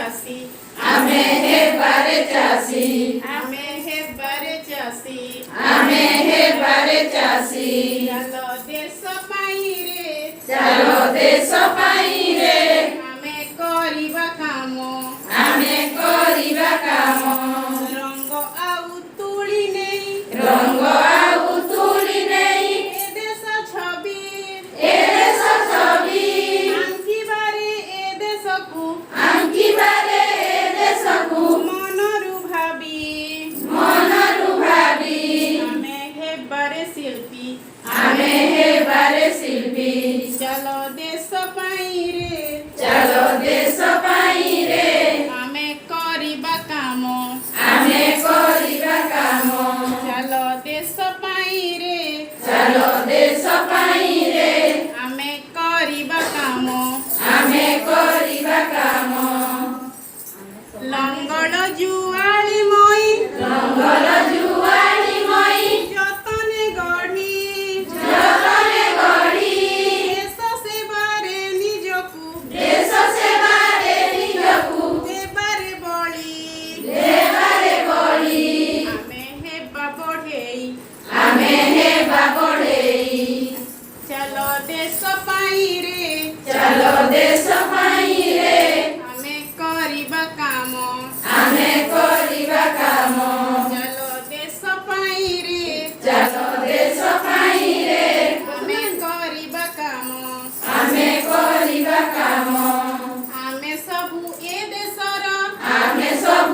ଚାଷୀ ଆମେ ହେବାରେ ଚାଷୀ ଆମେ ହେବାରେ ଚାଷୀ ଆମେ ହେବାରେ ଚାଷୀ ଚାଲ ଦେଶ ପାଇଁ ରେ ଚାଲ ଦେଶ ପାଇଁ ରେ ଆମେ କରିବା କାମ ଆମେ କରିବା କାମ ରଙ୍ଗ ଆଉ ତୁଳି ନେଇ ରଙ୍ଗ ଆଉ ତୁଳି ନେଇ ଏ ଦେଶ ଛବି ଏ ଦେଶ ଛବି ଆଙ୍କିବାରେ ଏ ଦେଶକୁ ଆଙ୍କିବାରେ ଏ ଦେଶକୁ ମନରୁ ଭାବି ଆମେ ହେବାରେ ଶିଳ୍ପୀ ଆମେ ହେବାରେ ଶିଳ୍ପୀ ଚାଲ ଦେଶ ପାଇଁ ରେ ଚାଲ ଦେଶ ପାଇଁ ରେ ଆମେ କରିବା କାମ ଆମେ କରିବା କାମ ଚାଲ ଦେଶ ପାଇଁ ରେ ଚାଲ ଦେଶ ପାଇଁ ରେ ଆମେ କରିବା କାମ ଆମେ କରିବା କାମ ଲଙ୍ଗଳ ଜୁଆଳି ମଇ ଲଙ୍ଗଳ ଜୁଆଳି ମଇ ଯତନେ ଗଢ଼ି ଯତନେ ଗଢ଼ି ଦେଶ ସେବାରେ ନିଜକୁ ଦେଶ ସେବାରେ ନିଜକୁ ଦେବାରେ ବଳି ଦେବାରେ ବଳି ଆମେ ହେବା ବଢ଼େଇ ଆମେ ହେବା ବଢ଼େଇ ଚାଲ ଦେଶ ପାଇଁ ରେ ଚାଲ ଦେଶ ପାଇଁ ରେ ଆମେ କରିବା କାମ ଆମେ କରିବା କାମ ଚାଲ ଦେଶ ପାଇଁ ରେ ଚାଲ ଦେଶ ପାଇଁ ରେ ଆମେ କରିବା କାମ ଆମେ କରିବା କାମ ଆମେ ସବୁ ଏ ଦେଶର ଆମେ ସବୁ